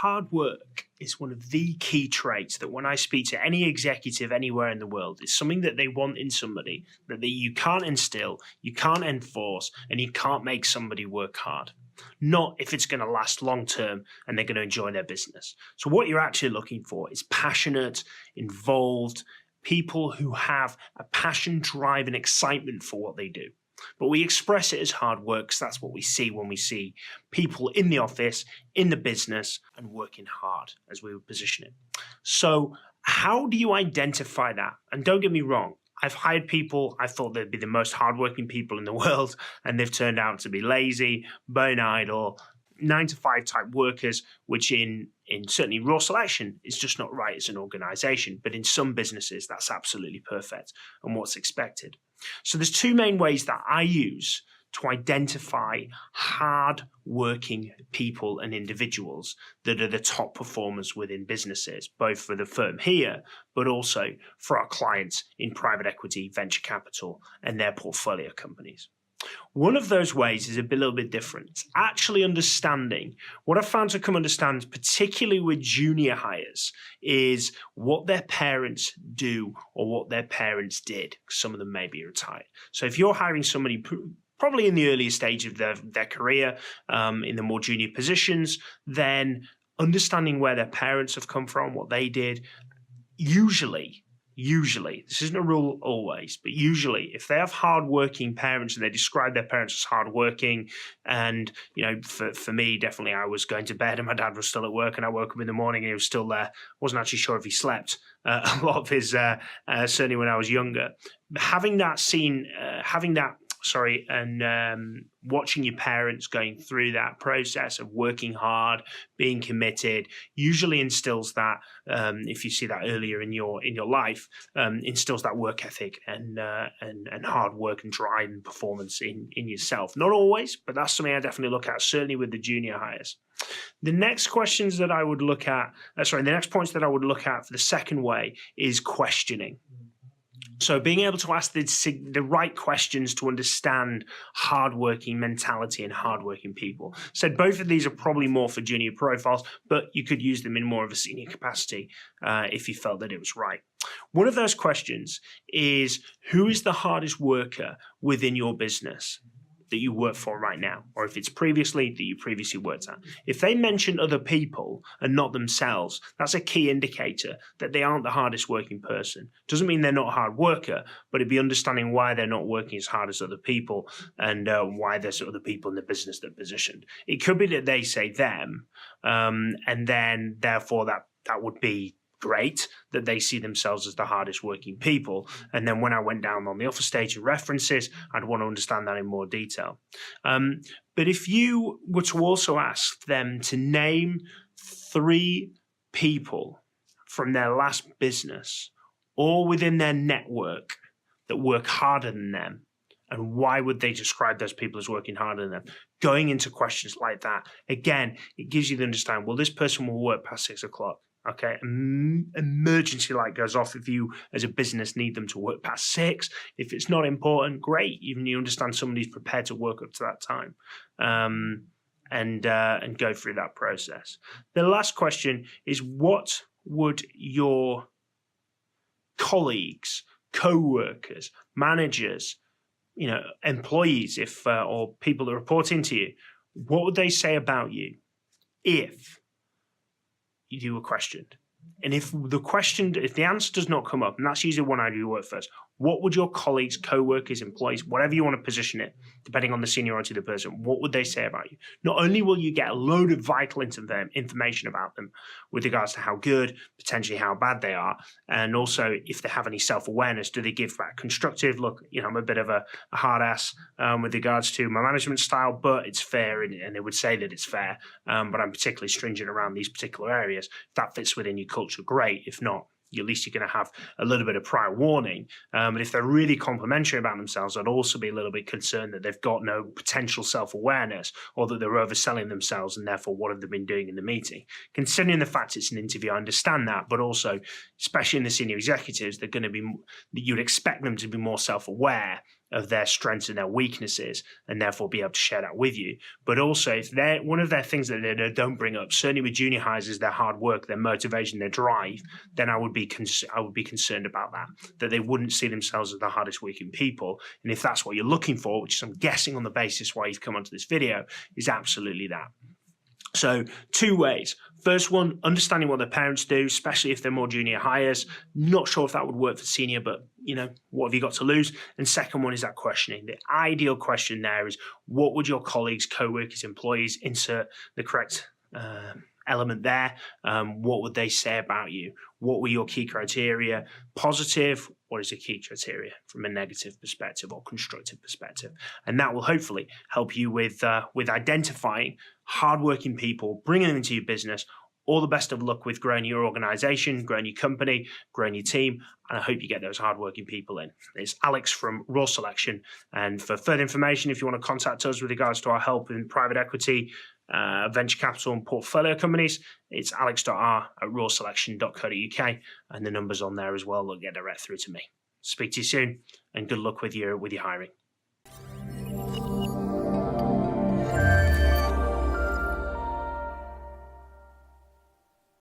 hard work is one of the key traits that when I speak to any executive anywhere in the world, it's something that they want in somebody that you can't instill, you can't enforce, and you can't make somebody work hard. Not if it's going to last long term and they're going to enjoy their business. So what you're actually looking for is passionate, involved people who have a passion, drive, and excitement for what they do. But we express it as hard work because that's what we see when we see people in the office, in the business, and working hard, as we would position it. So how do you identify that? And don't get me wrong, I've hired people, I thought they'd be the most hardworking people in the world, and they've turned out to be lazy, bone idle, 9-to-5 type workers, which in certainly raw selection is just not right as an organization. But in some businesses, that's absolutely perfect and what's expected. So there's two main ways that I use to identify hard-working people and individuals that are the top performers within businesses, both for the firm here, but also for our clients in private equity, venture capital, and their portfolio companies. One of those ways is a little bit different. It's actually understanding. What I've found to come understand, particularly with junior hires, is what their parents do or what their parents did. Some of them may be retired. So if you're hiring somebody probably in the earlier stage of their career, in the more junior positions, then understanding where their parents have come from, what they did, usually, this isn't a rule always, but usually if they have hardworking parents and they describe their parents as hardworking, and, for me, definitely I was going to bed and my dad was still at work and I woke up in the morning and he was still there. Wasn't actually sure if he slept a lot of his, certainly when I was younger. Watching your parents going through that process of working hard, being committed, usually instills that, if you see that earlier in your life, instills that work ethic and hard work and drive and performance in yourself. Not always, but that's something I definitely look at, certainly with the junior hires. The next questions that I would look at, the next points that I would look at for the second way is questioning. So being able to ask the right questions to understand hardworking mentality and hardworking people. So both of these are probably more for junior profiles, but you could use them in more of a senior capacity if you felt that it was right. One of those questions is, who is the hardest worker within your business that you work for right now, or if it's previously that you previously worked at. If they mention other people and not themselves, that's a key indicator that they aren't the hardest working person. Doesn't mean they're not a hard worker, but it'd be understanding why they're not working as hard as other people and why there's other people in the business that are positioned. It could be that they say them, and then therefore that would be great that they see themselves as the hardest working people. And then when I went down on the offer stage of references, I'd want to understand that in more detail. But if you were to also ask them to name 3 people from their last business or within their network that work harder than them, and why would they describe those people as working harder than them? Going into questions like that, again, it gives you the understanding, well, this person will work past 6 o'clock. Okay, emergency light goes off if you as a business need them to work past 6. If it's not important, great. Even you understand somebody's prepared to work up to that time, and go through that process. The last question is, what would your colleagues, co-workers, managers, employees, or people that report into you, what would they say about you if you were questioned? And if the answer does not come up, and that's usually one I do work first, what would your colleagues, co-workers, employees, whatever you want to position it, depending on the seniority of the person, what would they say about you? Not only will you get a load of vital information about them with regards to how good, potentially how bad they are, and also if they have any self-awareness, do they give back constructive, look, I'm a bit of a hard ass with regards to my management style, but it's fair, and they would say that it's fair, but I'm particularly stringent around these particular areas. If that fits within your culture, great. If not, at least you're going to have a little bit of prior warning. But if they're really complimentary about themselves, I'd also be a little bit concerned that they've got no potential self-awareness, or that they're overselling themselves, and therefore what have they been doing in the meeting? Considering the fact it's an interview, I understand that, but also, especially in the senior executives, they're going to be, you'd expect them to be more self-aware of their strengths and their weaknesses, and therefore be able to share that with you. But also, if they're one of their things that they don't bring up, certainly with junior hires, is their hard work, their motivation, their drive, then I would be concerned about that they wouldn't see themselves as the hardest working people. And if that's what you're looking for, which I'm guessing on the basis why you've come onto this video, is absolutely that. So 2 ways. First one, understanding what their parents do, especially if they're more junior hires. Not sure if that would work for senior, but what have you got to lose? And second one is that questioning. The ideal question there is, what would your colleagues, co-workers, employees, insert the correct element there, what would they say about you? What were your key criteria? Positive, what is a key criteria from a negative perspective or constructive perspective? And that will hopefully help you with identifying hardworking people, bringing them into your business. All the best of luck with growing your organization, growing your company, growing your team, and I hope you get those hardworking people in. It's Alex from Raw Selection, and for further information, if you want to contact us with regards to our help in private equity, venture capital and portfolio companies, it's alex.r@rawselection.co.uk, and the number's on there as well. They'll get direct through to me. Speak to you soon, and good luck with your hiring.